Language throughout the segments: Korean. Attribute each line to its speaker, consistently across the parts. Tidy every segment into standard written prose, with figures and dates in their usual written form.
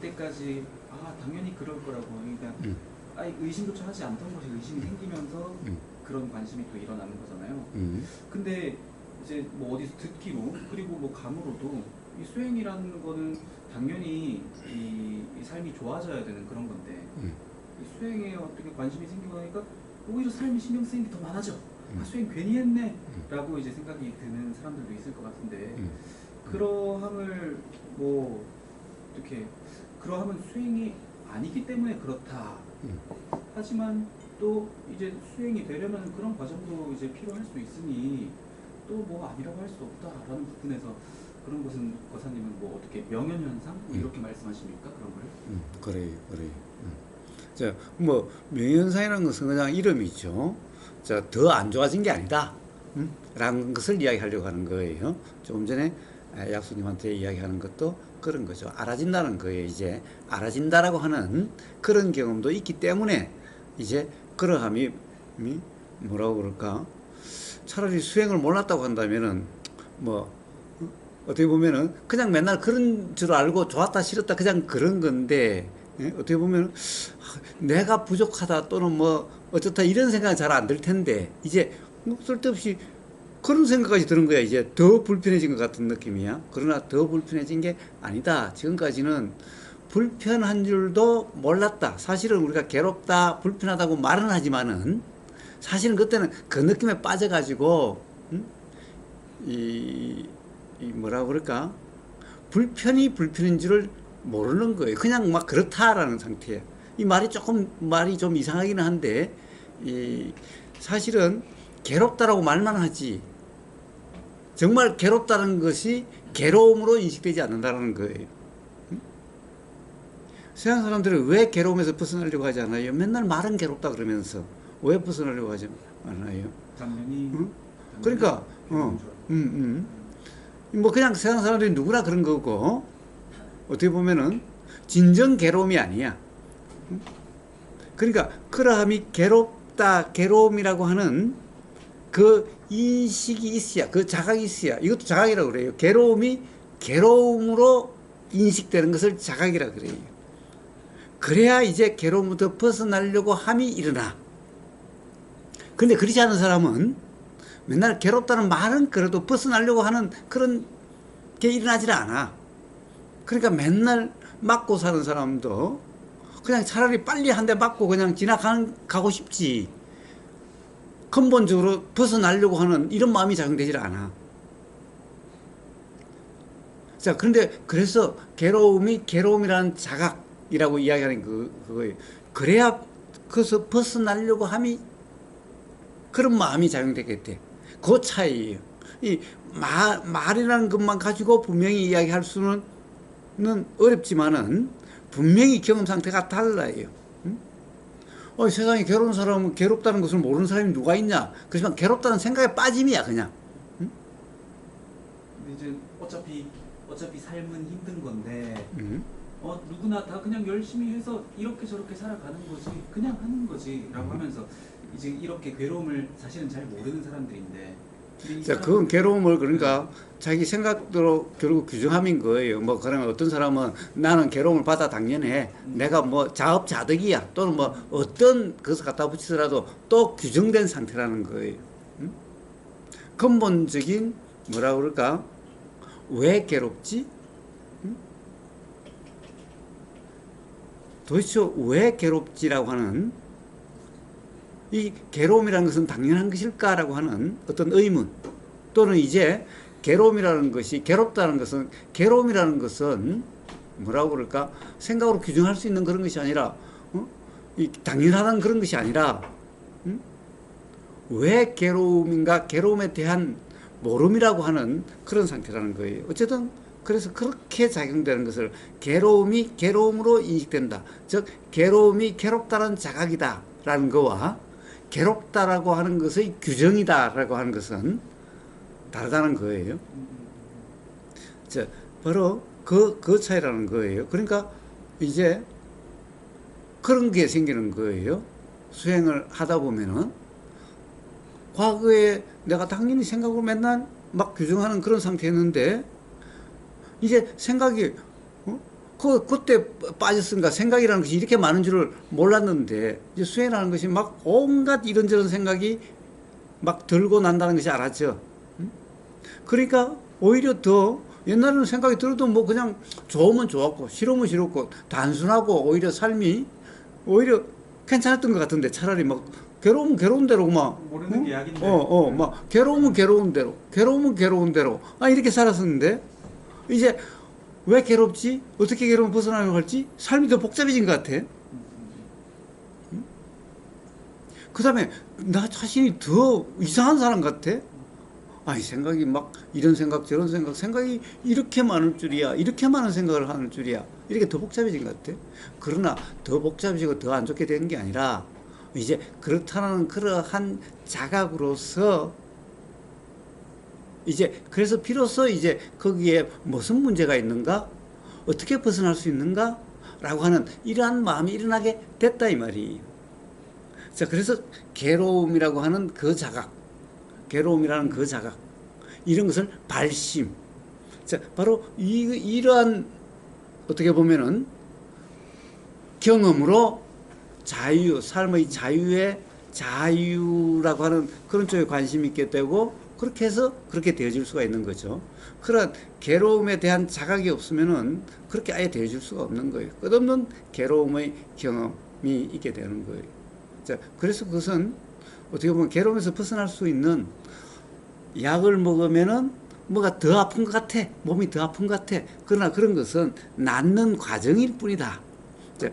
Speaker 1: 그때까지 당연히 그럴 거라고, 그러니까
Speaker 2: 음.
Speaker 1: 아예 의심조차 하지 않던 것이 의심이 생기면서
Speaker 2: 음.
Speaker 1: 그런 관심이 또 일어나는 거잖아요.
Speaker 2: 음.
Speaker 1: 근데 이제 뭐 어디서 듣기로, 그리고 뭐 감으로도 이 수행이라는 거는 당연히 이 삶이 좋아져야 되는 그런 건데,
Speaker 2: 음.
Speaker 1: 이 수행에 어떻게 관심이 생기고 나니까 오히려 삶이 신경 쓰이는 게 더 많아져. 수행 괜히 했네 라고 이제 생각이 드는 사람들도 있을 것 같은데, 그러함을 뭐 어떻게, 그러함은 수행이 아니기 때문에 그렇다. 하지만 또 이제 수행이 되려면 그런 과정도 이제 필요할 수 있으니 또 뭐 아니라고 할 수 없다라는 부분에서, 그런 것은 거사님은 뭐 어떻게 명현현상 뭐 이렇게 말씀하십니까? 그런 걸?
Speaker 2: 그래. 자, 뭐 명현상이라는 것은 그냥 이름이죠. 자, 더 안 좋아진 게 아니다. 라는 것을 이야기하려고 하는 거예요. 조금 전에 약수님한테 이야기하는 것도 그런 거죠. 알아진다는 거예요. 이제 알아진다라고 하는 그런 경험도 있기 때문에 이제 그러함이 뭐라고 그럴까? 차라리 수행을 몰랐다고 한다면은 뭐 어떻게 보면은 그냥 맨날 그런 줄 알고 좋았다 싫었다 그냥 그런 건데, 예? 어떻게 보면 내가 부족하다 또는 뭐 어쩌다 이런 생각은 잘 안 들 텐데 이제 뭐 쓸데없이 그런 생각까지 드는 거야. 이제 더 불편해진 것 같은 느낌이야. 그러나 더 불편해진 게 아니다. 지금까지는 불편한 줄도 몰랐다. 사실은 우리가 괴롭다, 불편하다고 말은 하지만은 사실은 그때는 그 느낌에 빠져가지고 이 뭐라 그럴까? 불편인 줄을 모르는 거예요. 그냥 막 그렇다라는 상태예요. 이 말이 좀 이상하기는 한데, 사실은 괴롭다라고 말만 하지, 정말 괴롭다는 것이 괴로움으로 인식되지 않는다는 거예요. 서양 사람들은 왜 괴로움에서 벗어나려고 하지 않아요? 맨날 말은 괴롭다 그러면서 왜 벗어나려고 하지 않아요?
Speaker 1: 당연히.
Speaker 2: 응? 그러니까, 뭐 그냥 서양 사람들이 누구나 그런 거고, 어떻게 보면은 진정 괴로움이 아니야. 그러니까 그러함이 괴롭다, 괴로움이라고 하는 그 인식이 있어야, 그 자각이 있어야, 이것도 자각이라고 그래요. 괴로움이 괴로움으로 인식되는 것을 자각이라고 그래요. 그래야 이제 괴로움부터 벗어나려고 함이 일어나. 근데 그렇지 않은 사람은 맨날 괴롭다는 말은 그래도 벗어나려고 하는 그런 게 일어나질 않아. 그러니까 맨날 맞고 사는 사람도 그냥 차라리 빨리 한 대 맞고 그냥 가고 싶지. 근본적으로 벗어나려고 하는 이런 마음이 작용되질 않아. 자, 그런데 그래서 괴로움이라는 자각이라고 이야기하는 그거예요. 그래야 그래서 벗어나려고 함이, 그런 마음이 작용되겠대. 그 차이예요. 이 말이라는 것만 가지고 분명히 이야기할 수는 어렵지만은 분명히 경험 상태가 달라요. 세상에 괴로운 사람은 괴롭다는 것을 모르는 사람이 누가 있냐? 그렇지만 괴롭다는 생각에 빠짐이야, 그냥.
Speaker 1: 근데 이제 어차피 삶은 힘든 건데, 누구나 다 그냥 열심히 해서 이렇게 저렇게 살아가는 거지, 그냥 하는 거지 라고 하면서 이제 이렇게 괴로움을 사실은 잘 모르는 사람들인데,
Speaker 2: 자, 그건 괴로움을 그러니까 자기 생각대로 결국 규정함인 거예요. 뭐 그러면 어떤 사람은 나는 괴로움을 받아 당연해. 내가 뭐 자업자득이야. 또는 뭐 어떤 것을 갖다 붙이더라도 또 규정된 상태라는 거예요. 근본적인 뭐라 그럴까? 왜 괴롭지? 도대체 왜 괴롭지라고 하는, 이 괴로움이라는 것은 당연한 것일까라고 하는 어떤 의문, 또는 이제 괴로움이라는 것은 뭐라고 그럴까? 생각으로 규정할 수 있는 그런 것이 아니라, 당연하다는 그런 것이 아니라, 왜 괴로움인가? 괴로움에 대한 모름이라고 하는 그런 상태라는 거예요. 어쨌든 그래서 그렇게 작용되는 것을 괴로움이 괴로움으로 인식된다. 즉 괴로움이 괴롭다는 자각이다라는 거와 괴롭다라고 하는 것의 규정이다라고 하는 것은 다르다는 거예요. 자, 바로 그 차이라는 거예요. 그러니까 이제 그런 게 생기는 거예요. 수행을 하다 보면은 과거에 내가 당연히 생각으로 맨날 막 규정하는 그런 상태였는데 이제 생각이 그때 빠졌으니까 생각이라는 것이 이렇게 많은 줄을 몰랐는데, 이제 수행하는 것이 막 온갖 이런저런 생각이 막 들고 난다는 것이 알았죠. 응? 그러니까 오히려 더 옛날에는 생각이 들어도 뭐 그냥 좋으면 좋았고 싫으면 싫었고 단순하고 오히려 삶이 오히려 괜찮았던 것 같은데, 차라리 막 괴로우면 괴로운 대로 막
Speaker 1: 모르는 게 약인데.
Speaker 2: 막 괴로우면 괴로운 대로, 괴로우면 괴로운 대로 이렇게 살았었는데, 이제 왜 괴롭지? 어떻게 괴로움 벗어나려고 할지 삶이 더 복잡해진 것 같아. 그 다음에 나 자신이 더 이상한 사람 같아. 생각이 막 이런 생각 저런 생각, 생각이 이렇게 많을 줄이야, 이렇게 많은 생각을 하는 줄이야, 이렇게 더 복잡해진 것 같아. 그러나 더 복잡해지고 더 안 좋게 되는 게 아니라, 이제 그렇다는 그러한 자각으로서 이제 그래서 비로소 이제 거기에 무슨 문제가 있는가, 어떻게 벗어날 수 있는가 라고 하는 이러한 마음이 일어나게 됐다 이 말이에요. 자, 그래서 괴로움이라고 하는 그 자각, 괴로움이라는 그 자각, 이런 것을 발심. 자, 바로 이러한 어떻게 보면은 경험으로 자유, 삶의 자유라고 하는 그런 쪽에 관심이 있게 되고, 그렇게 해서 그렇게 되어질 수가 있는 거죠. 그런 괴로움에 대한 자각이 없으면은 그렇게 아예 되어질 수가 없는 거예요. 끝없는 괴로움의 경험이 있게 되는 거예요. 자, 그래서 그것은 어떻게 보면 괴로움에서 벗어날 수 있는 약을 먹으면은 뭐가 더 아픈 것 같아. 몸이 더 아픈 것 같아. 그러나 그런 것은 낫는 과정일 뿐이다. 자,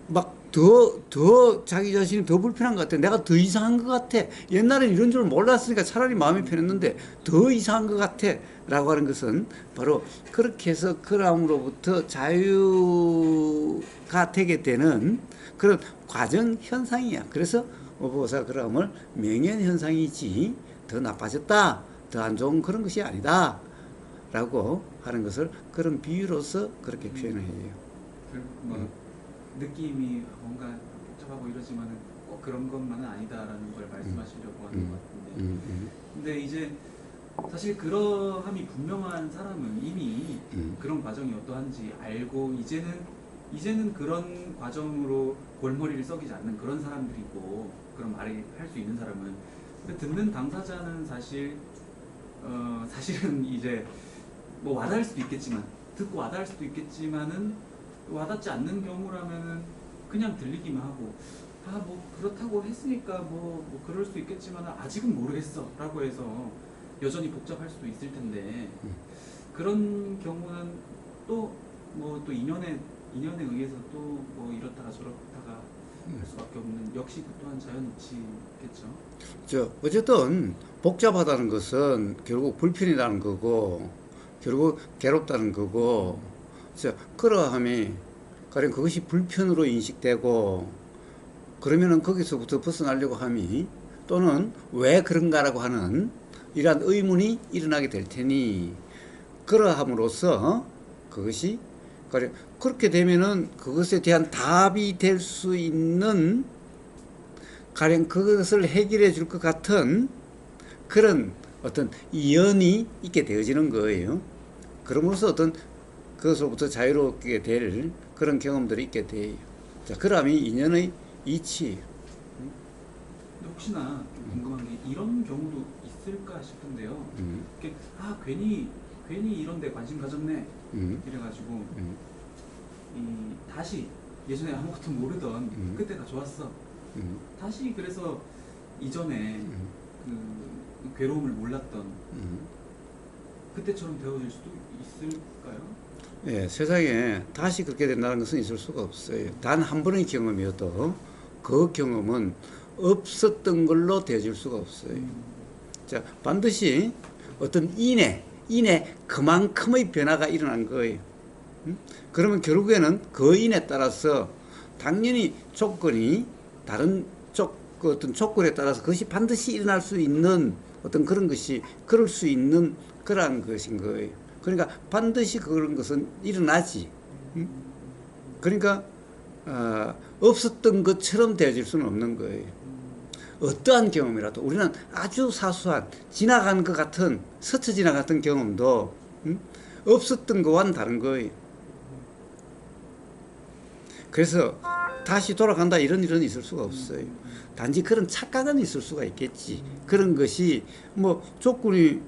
Speaker 2: 막 더 자기 자신이 더 불편한 것 같아. 내가 더 이상한 것 같아. 옛날엔 이런 줄 몰랐으니까 차라리 마음이 편했는데 더 이상한 것 같아. 라고 하는 것은 바로 그렇게 해서 그람으로부터 자유가 되게 되는 그런 과정 현상이야. 그래서 오보사 그람을 명현 현상이지 더 나빠졌다, 더 안 좋은 그런 것이 아니다 라고 하는 것을 그런 비유로서 그렇게 표현을 해요.
Speaker 1: 느낌이 뭔가 복잡하고 이러지만은 꼭 그런 것만은 아니다라는 걸 말씀하시려고 하는 것 같은데, 근데 이제 사실 그러함이 분명한 사람은 이미 그런 과정이 어떠한지 알고 이제는 그런 과정으로 골머리를 썩이지 않는 그런 사람들이고, 그런 말을 할 수 있는 사람은. 근데 듣는 당사자는 사실은 이제 뭐 와닿을 수도 있겠지만, 듣고 와닿을 수도 있겠지만은 와닿지 않는 경우라면은 그냥 들리기만 하고, 뭐 그렇다고 했으니까 뭐 그럴 수 있겠지만 아직은 모르겠어 라고 해서 여전히 복잡할 수도 있을 텐데, 그런 경우는 또 뭐 또 인연에 의해서 또 뭐 이렇다가 저렇다가 할 수밖에 없는, 역시 그 또한 자연이치겠죠.
Speaker 2: 어쨌든 복잡하다는 것은 결국 불편이라는 거고, 결국 괴롭다는 거고, 그러함이 가령 그것이 불편으로 인식되고, 그러면은 거기서부터 벗어나려고 함이, 또는 왜 그런가라고 하는 이러한 의문이 일어나게 될 테니, 그러함으로써 그것이 가령 그렇게 되면은 그것에 대한 답이 될 수 있는, 가령 그것을 해결해 줄 것 같은 그런 어떤 연이 있게 되어지는 거예요. 그러므로써 어떤 그것으로부터 자유롭게 될 그런 경험들이 있게 돼요. 자, 그럼이 인연의 이치.
Speaker 1: 근데 혹시나 좀 궁금한 게 이런 경우도 있을까 싶은데요. 괜히 이런 데 관심 가졌네 이래가지고 다시 예전에 아무것도 모르던 그때가 좋았어. 다시 그래서 이전에 그 괴로움을 몰랐던 그때처럼 되어질 수도 있을까요?
Speaker 2: 예, 세상에 다시 그렇게 된다는 것은 있을 수가 없어요. 단 한 번의 경험이어도 그 경험은 없었던 걸로 되어질 수가 없어요. 자, 반드시 어떤 인해 그만큼의 변화가 일어난 거예요. 그러면 결국에는 그 인에 따라서 당연히 조건이 다른 어떤 조건에 따라서 그것이 반드시 일어날 수 있는 어떤 그런 것이 그럴 수 있는 그러한 것인 거예요. 그러니까 반드시 그런 것은 일어나지. 그러니까 없었던 것처럼 되어질 수는 없는 거예요. 어떠한 경험이라도 우리는 아주 사소한 지나간 것 같은 스쳐 지나갔던 경험도 없었던 것과는 다른 거예요. 그래서 다시 돌아간다 이런 일은 있을 수가 없어요. 단지 그런 착각은 있을 수가 있겠지. 그런 것이 뭐 조건이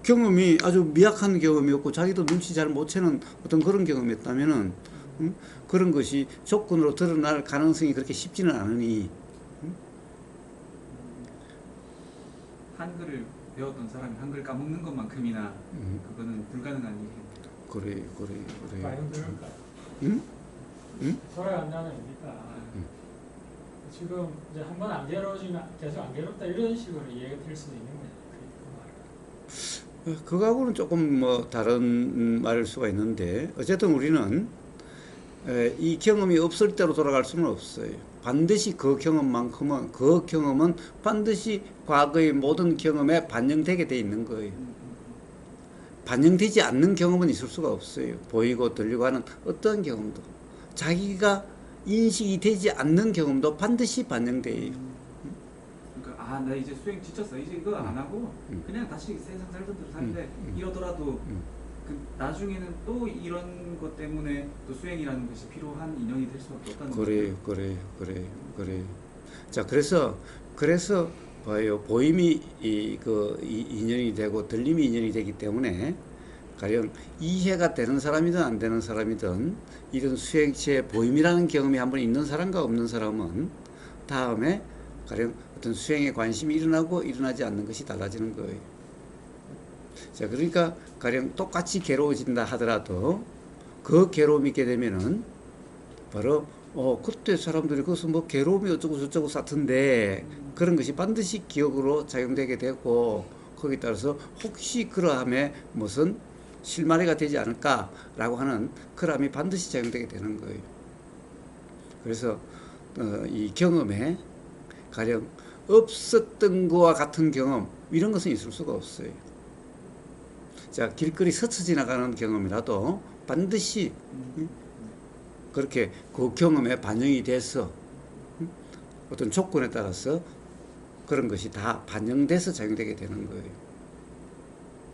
Speaker 2: 경험이 아주 미약한 경험이었고 자기도 눈치 잘 못 채는 어떤 그런 경험이었다면은 그런 것이 조건으로 드러날 가능성이 그렇게 쉽지는 않으니
Speaker 1: 한글을 배웠던 사람이 한글 까먹는 것만큼이나 그거는 불가능한 일입니다.
Speaker 2: 그래.
Speaker 3: 과연 그럴까?
Speaker 2: 응?
Speaker 3: 돌아간다는 의미가 지금 이제 한번 안 괴로워지면 계속 안 괴롭다 이런 식으로 이해가 될 수도 있는 거예요. 그 말은.
Speaker 2: 그거하고는 조금 뭐 다른 말일 수가 있는데 어쨌든 우리는 이 경험이 없을 때로 돌아갈 수는 없어요. 반드시 그 경험은 반드시 과거의 모든 경험에 반영되게 돼 있는 거예요. 반영되지 않는 경험은 있을 수가 없어요. 보이고 들리고 하는 어떤 경험도 자기가 인식이 되지 않는 경험도 반드시 반영돼요.
Speaker 1: 그러니까 나 이제 수행 지쳤어. 이제 이거 안 하고 그냥 다시 세상 살던 대로 사는데 이러더라도 그 나중에는 또 이런 것 때문에 또 수행이라는 것이 필요한 인연이 될 수밖에 없다는 거죠.
Speaker 2: 그래. 자, 그래서 봐요. 보임이 인연이 되고 들림이 인연이 되기 때문에 가령 이해가 되는 사람이든 안 되는 사람이든 이런 수행체의 보임이라는 경험이 한번 있는 사람과 없는 사람은 다음에 가령 어떤 수행에 관심이 일어나고 일어나지 않는 것이 달라지는 거예요. 자, 그러니까 가령 똑같이 괴로워진다 하더라도 그 괴로움이 있게 되면은 바로 그때 사람들이 거기서 뭐 괴로움이 어쩌고 저쩌고 사던데 그런 것이 반드시 기억으로 작용되게 되고 거기에 따라서 혹시 그러함에 무슨 실마리가 되지 않을까라고 하는 그러함이 반드시 작용되게 되는 거예요. 그래서 이 경험에 가령 없었던 것과 같은 경험 이런 것은 있을 수가 없어요. 자, 길거리 스쳐 지나가는 경험이라도 반드시 그렇게 그 경험에 반영이 돼서 어떤 조건에 따라서 그런 것이 다 반영돼서 작용되게 되는 거예요.